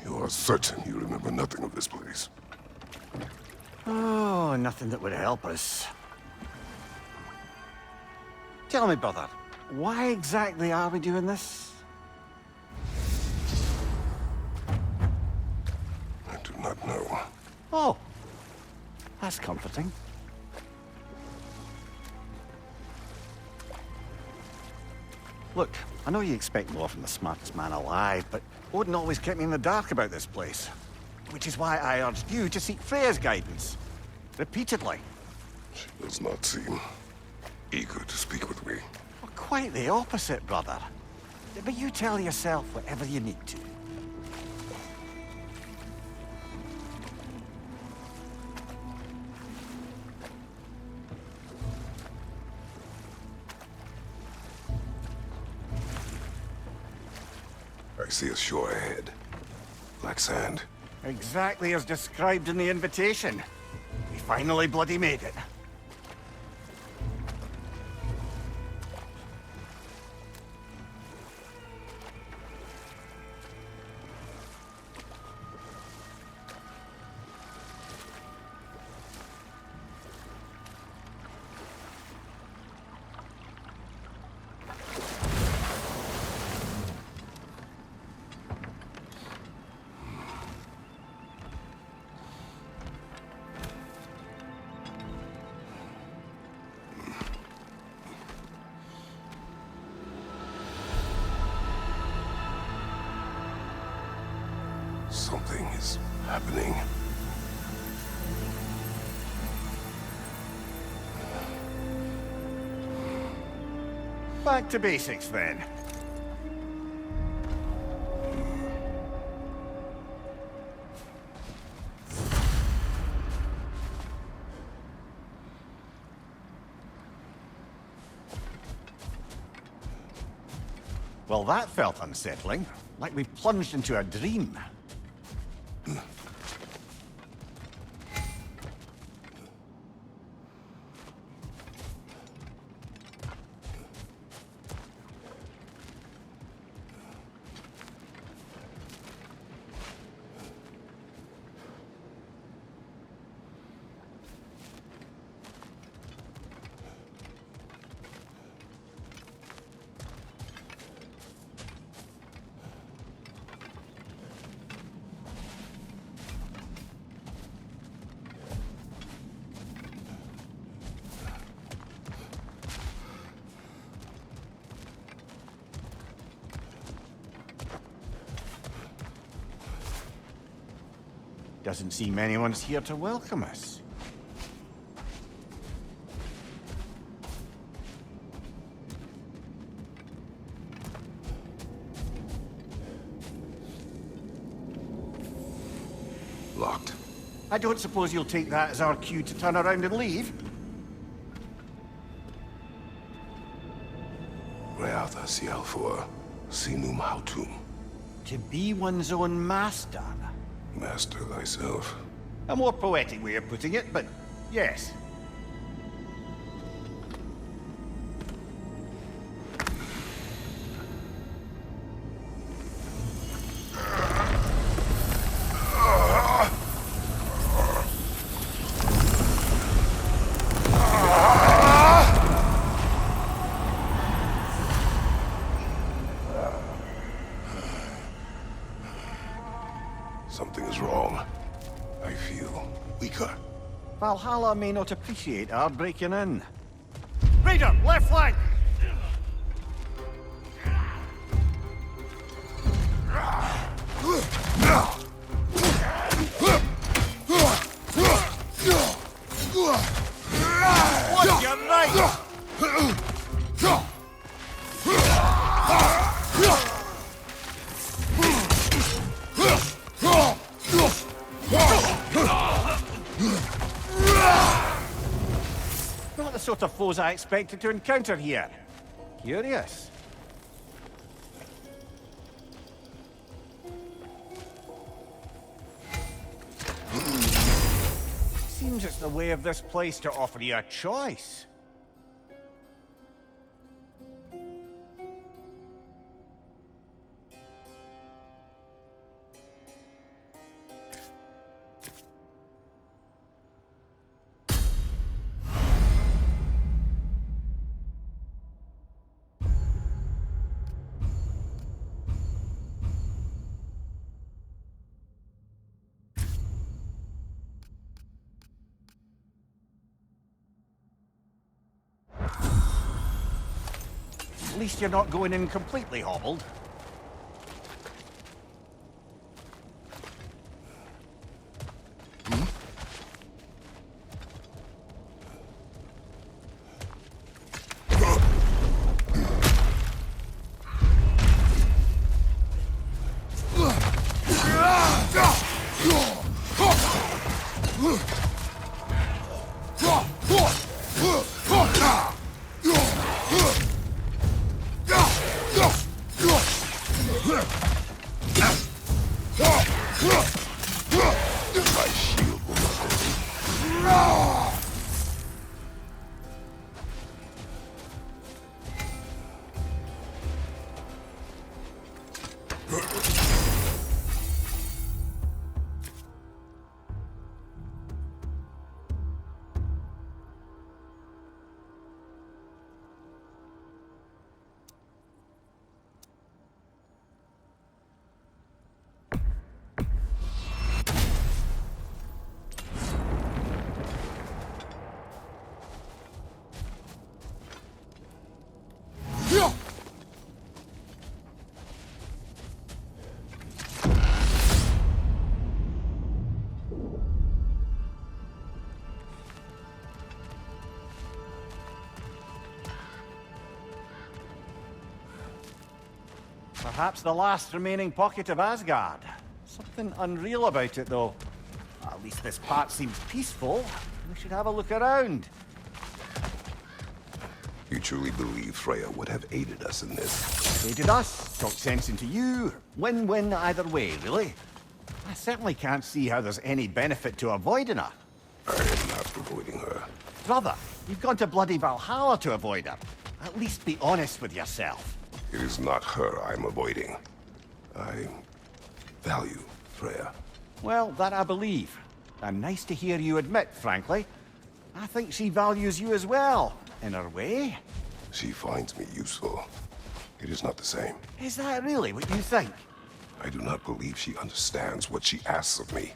You are certain you remember nothing of this place? Oh, nothing that would help us. Tell me, brother, why exactly are we doing this? I do not know. Oh, that's comforting. Look, I know you expect more from the smartest man alive, but Odin always kept me in the dark about this place. Which is why I urged you to seek Freya's guidance. Repeatedly. She does not seem eager to speak with me. Well, quite the opposite, brother. But you tell yourself whatever you need to. I see a shore ahead. Black sand. Exactly as described in the invitation. We finally bloody made it. Something is happening. Back to basics, then. Well, that felt unsettling. Like we plunged into a dream. Doesn't seem anyone's here to welcome us. Locked. I don't suppose you'll take that as our cue to turn around and leave? Reatha Sialfor, Sinum Hautum. To be one's own master. Master thyself. A more poetic way of putting it, but yes. Something is wrong. I feel weaker. Valhalla may not appreciate our breaking in. Raider, left flank! Watch your right! Not the sort of foes I expected to encounter here. Curious. Seems it's the way of this place to offer you a choice. least you're not going in completely hobbled. My shield will Perhaps the last remaining pocket of Asgard. Something unreal about it, though. At least this part seems peaceful. We should have a look around. You truly believe Freya would have aided us in this? Aided us, talked sense into you. Win-win either way, really. I certainly can't see how there's any benefit to avoiding her. I am not avoiding her. Brother, you've gone to bloody Valhalla to avoid her. At least be honest with yourself. It is not her I'm avoiding. I value Freya. Well, that I believe. And nice to hear you admit, frankly. I think she values you as well, in her way. She finds me useful. It is not the same. Is that really what you think? I do not believe she understands what she asks of me.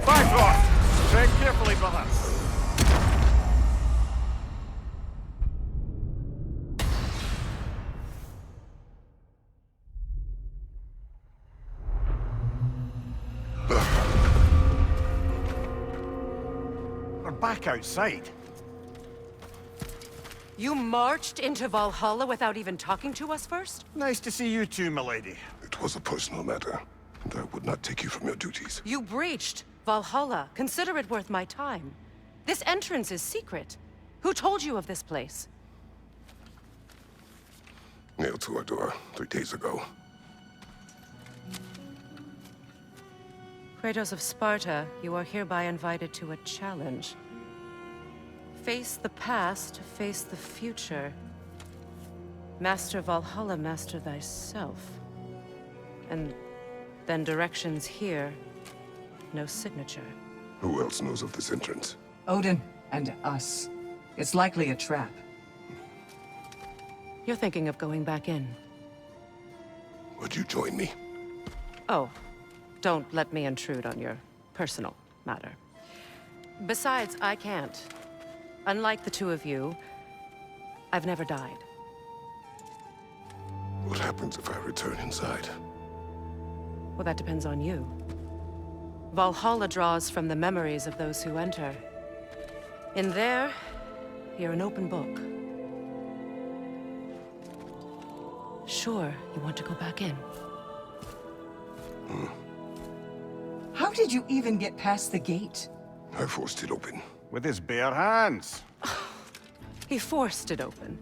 Back off! Tread carefully, brother. We're back outside. You marched into Valhalla without even talking to us first? Nice to see you too, milady. It was a personal matter, and I would not take you from your duties. You breached Valhalla. Consider it worth my time. This entrance is secret. Who told you of this place? Nailed to our door 3 days ago. Kratos of Sparta, you are hereby invited to a challenge. Face the past, face the future. Master Valhalla, master thyself. And then directions here, no signature. Who else knows of this entrance? Odin and us. It's likely a trap. You're thinking of going back in. Would you join me? Oh, don't let me intrude on your personal matter. Besides, I can't. Unlike the two of you, I've never died. What happens if I return inside? Well, that depends on you. Valhalla draws from the memories of those who enter. In there, you're an open book. Sure, you want to go back in. How did you even get past the gate? I forced it open. With his bare hands. He forced it open.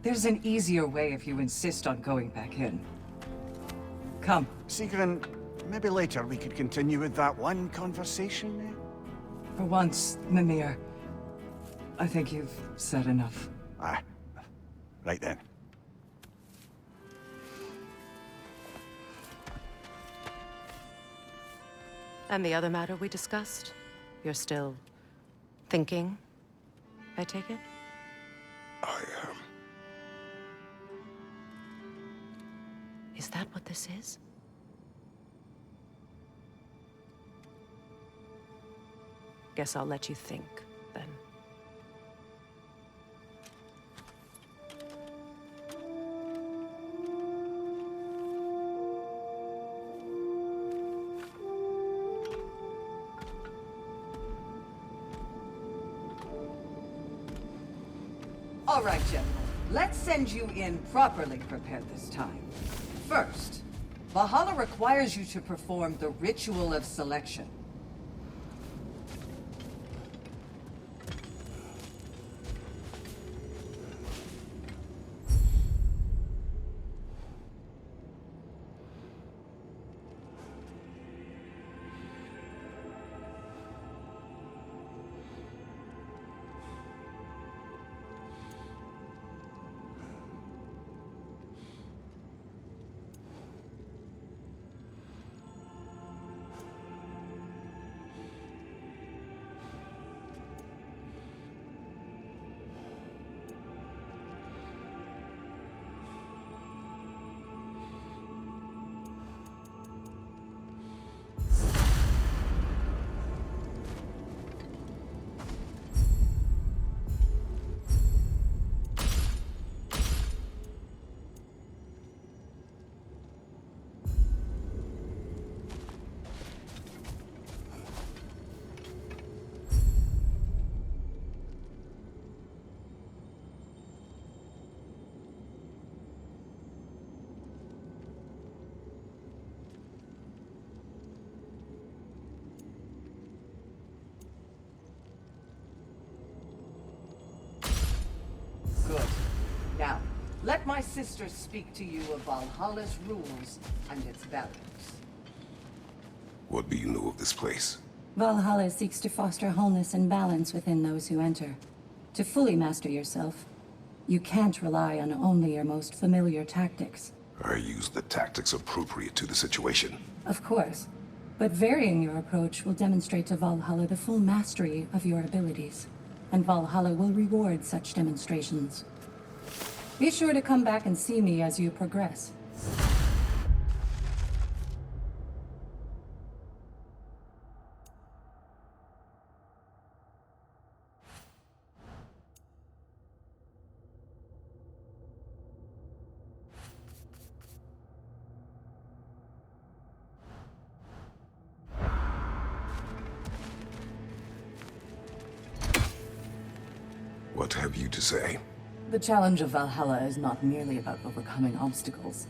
There's an easier way if you insist on going back in. Come. Sigrun, maybe later we could continue with that one conversation, eh? For once, Mimir, I think you've said enough. Aye. Right then. And the other matter we discussed? You're still thinking, I take it? I am. Is that what this is? Guess I'll let you think, then. All right, General. Let's send you in properly prepared this time. First, Valhalla requires you to perform the Ritual of Selection. Good. Now, let my sister speak to you of Valhalla's rules and its values. What do you know of this place? Valhalla seeks to foster wholeness and balance within those who enter. To fully master yourself, you can't rely on only your most familiar tactics. I use the tactics appropriate to the situation. Of course, but varying your approach will demonstrate to Valhalla the full mastery of your abilities, and Valhalla will reward such demonstrations. Be sure to come back and see me as you progress. What have you to say? The challenge of Valhalla is not merely about overcoming obstacles.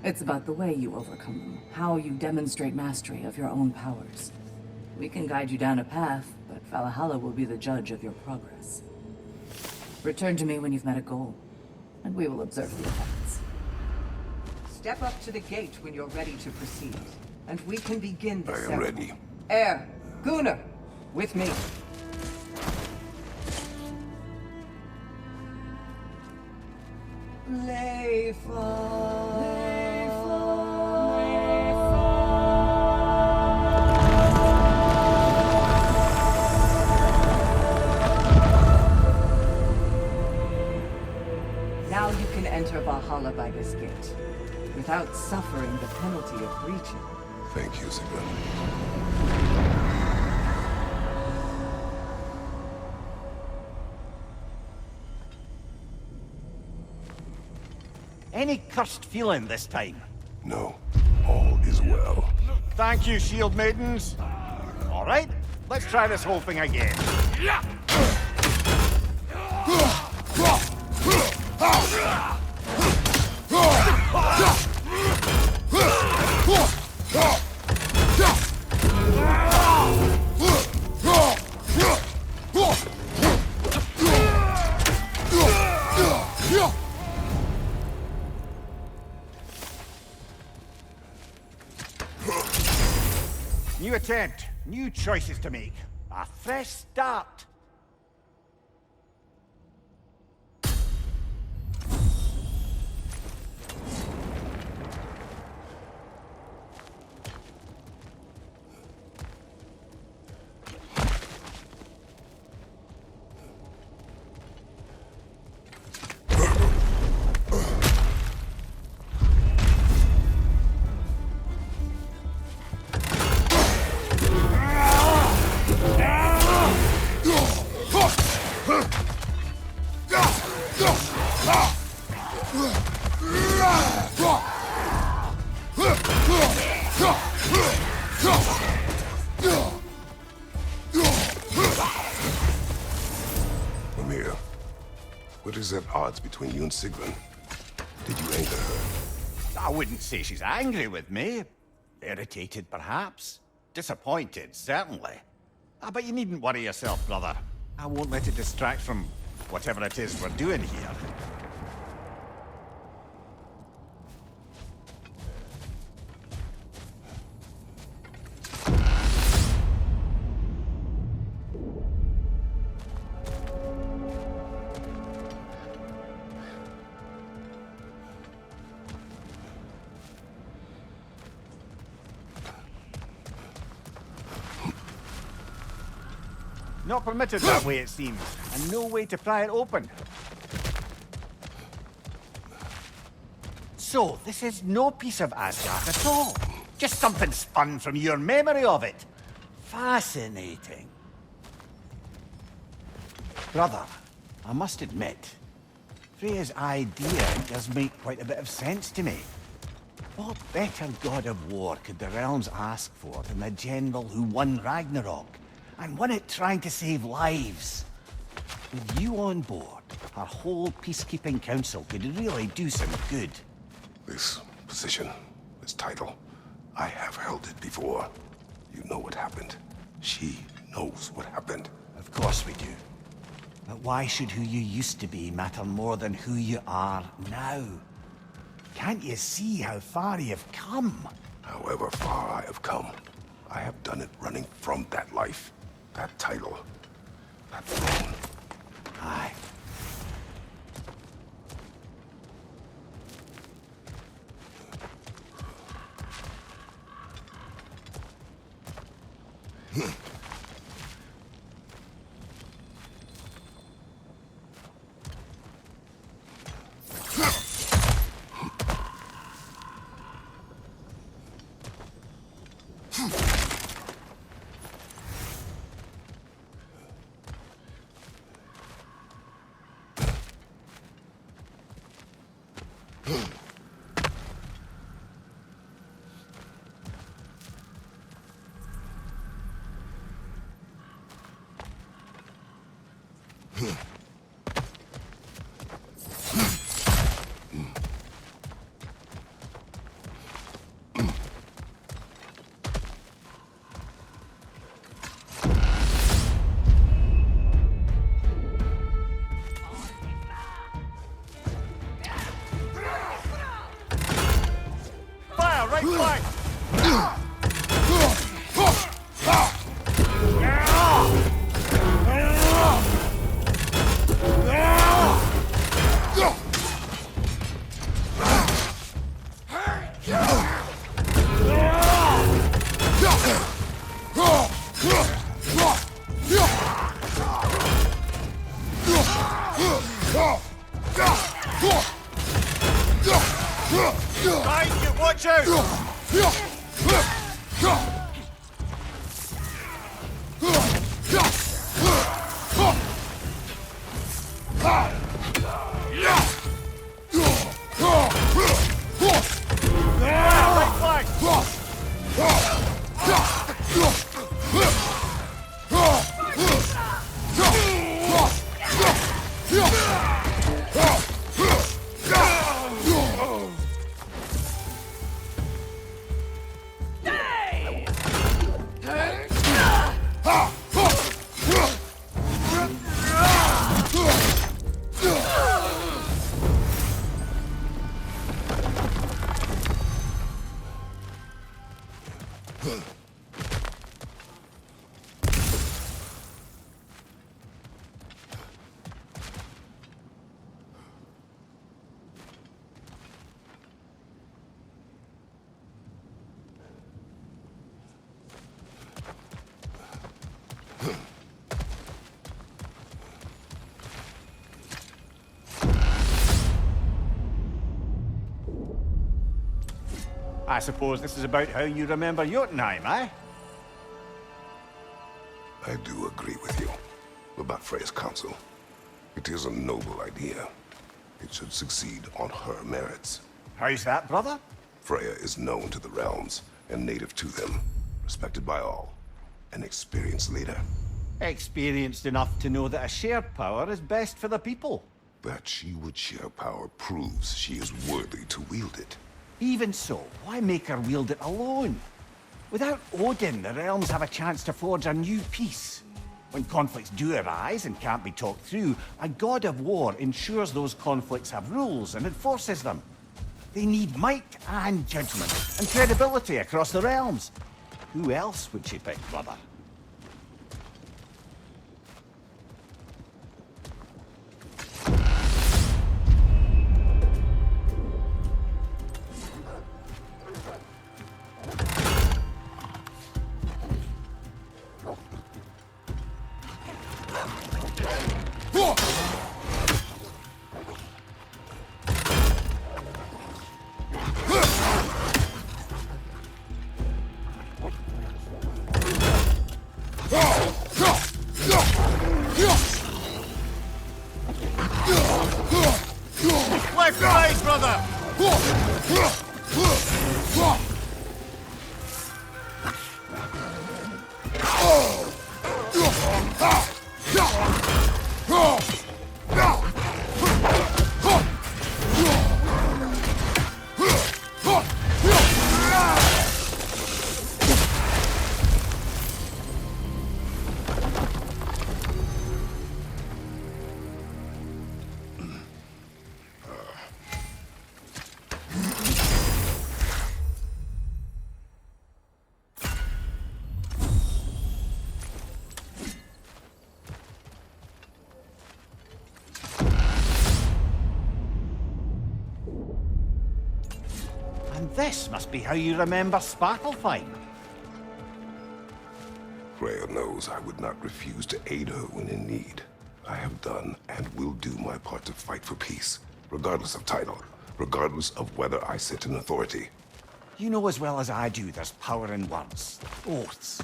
It's about the way you overcome them, how you demonstrate mastery of your own powers. We can guide you down a path, but Valhalla will be the judge of your progress. Return to me when you've met a goal, and we will observe the effects. Step up to the gate when you're ready to proceed, and we can begin the I am ceremony. ready. Air, Gunnar, with me. Now you can enter Valhalla by this gate, without suffering the penalty of breaching. Thank you, Sigrun. Any cursed feeling this time? No, all is well. Thank you, shield maidens. All right, let's try this whole thing again. New attempt, new choices to make. A fresh start. Mimir, what is at odds between you and Sigrun? Did you anger her? I wouldn't say she's angry with me. Irritated, perhaps. Disappointed, certainly. But you needn't worry yourself, brother. I won't let it distract from whatever it is we're doing here. Not permitted that way, it seems, and no way to pry it open. So, this is no piece of Asgard at all. Just something spun from your memory of it. Fascinating. Brother, I must admit, Freya's idea does make quite a bit of sense to me. What better god of war could the realms ask for than the general who won Ragnarok? And won it trying to save lives. With you on board, our whole peacekeeping council could really do some good. This position, this title, I have held it before. You know what happened. She knows what happened. Of course we do. But why should who you used to be matter more than who you are now? Can't you see how far you've come? However far I have come, I have done it running from that life. That title. That throne. Aye. Fire, right flank! Right, watch out! Right flank! I suppose this is about how you remember Jotunheim, eh? I do agree with you about Freya's council. It is a noble idea. It should succeed on her merits. How's that, brother? Freya is known to the realms and native to them, respected by all. An experienced leader. Experienced enough to know that a shared power is best for the people. That she would share power proves she is worthy to wield it. Even so, why make her wield it alone? Without Odin, the realms have a chance to forge a new peace. When conflicts do arise and can't be talked through, a god of war ensures those conflicts have rules and enforces them. They need might and judgment and credibility across the realms. Who else would she pick, brother? Left right, brother! And this must be how you remember Svartalfheim. Freya knows I would not refuse to aid her when in need. I have done and will do my part to fight for peace, regardless of title, regardless of whether I sit in authority. You know as well as I do there's power in words, oaths.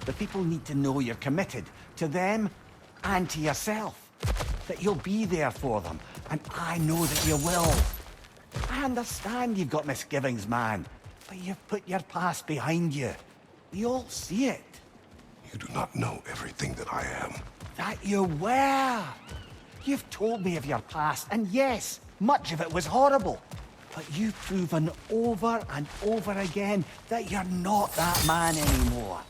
The people need to know you're committed, to them and to yourself. That you'll be there for them, and I know that you will. I understand you've got misgivings, man, but you've put your past behind you. We all see it. You do not know everything that I am. That you were. You've told me of your past, and yes, much of it was horrible. But you've proven over and over again that you're not that man anymore.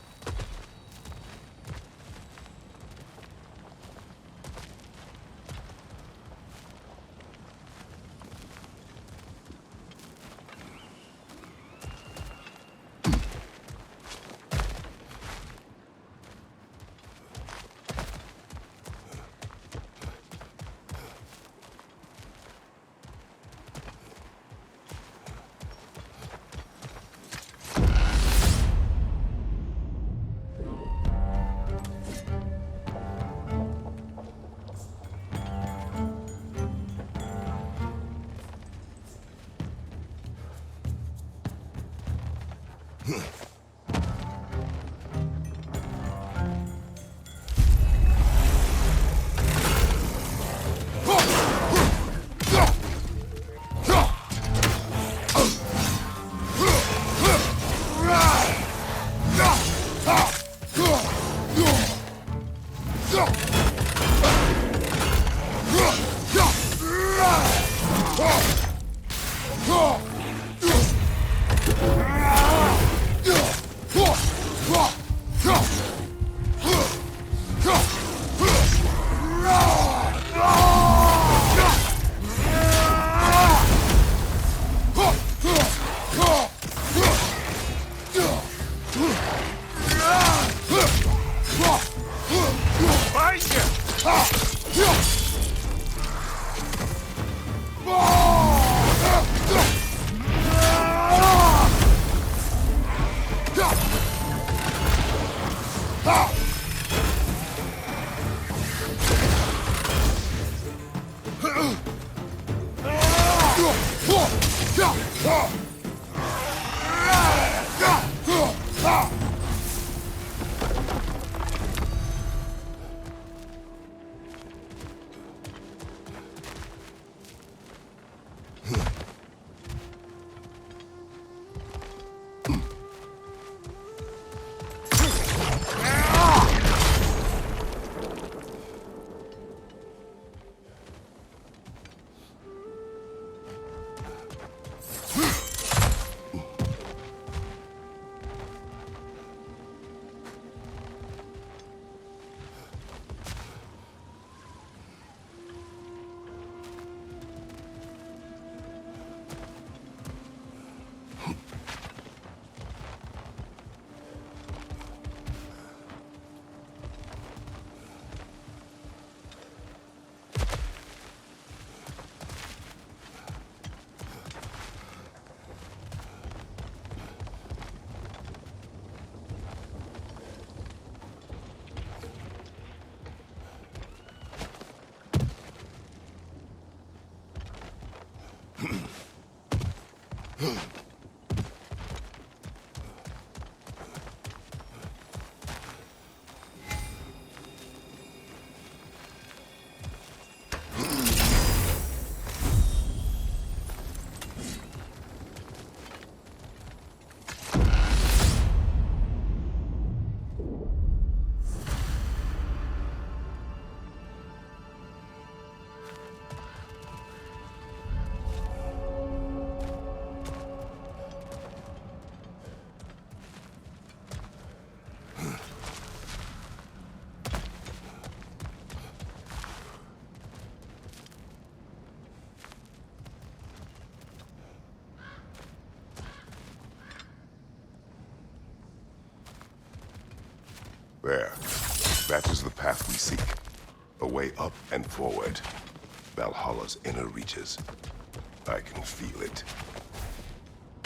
There. That is the path we seek. A way up and forward. Valhalla's inner reaches. I can feel it.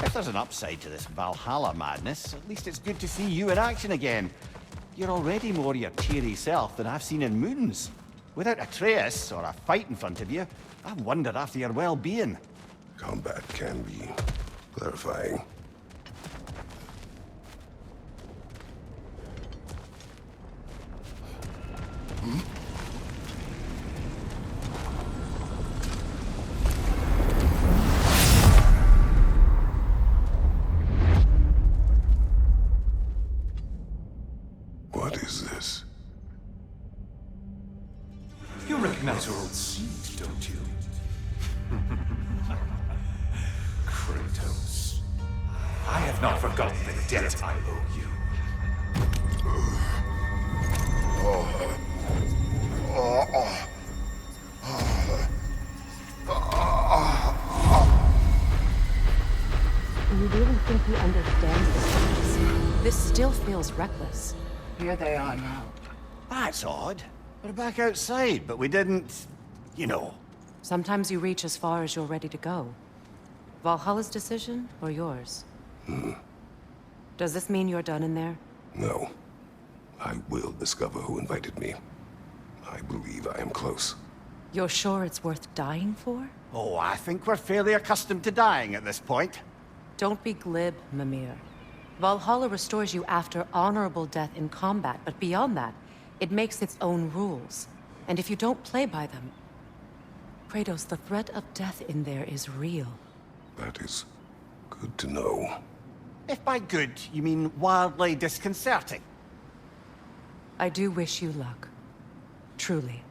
If there's an upside to this Valhalla madness, at least it's good to see you in action again. You're already more your cheery self than I've seen in moons. Without Atreus, or a fight in front of you, I wonder after your well-being. Combat can be clarifying. What is this? You recognize your old seat, don't you? Kratos. I have not forgotten the debt I owe you. Do you really think he understands this? This still feels reckless. Here they are now. That's odd. We're back outside, but we didn't... you know. Sometimes you reach as far as you're ready to go. Valhalla's decision, or yours? Does this mean you're done in there? No. I will discover who invited me. I believe I am close. You're sure it's worth dying for? Oh, I think we're fairly accustomed to dying at this point. Don't be glib, Mimir. Valhalla restores you after honorable death in combat, but beyond that, it makes its own rules. And if you don't play by them... Kratos, the threat of death in there is real. That is good to know. If by good, you mean wildly disconcerting. I do wish you luck. Truly.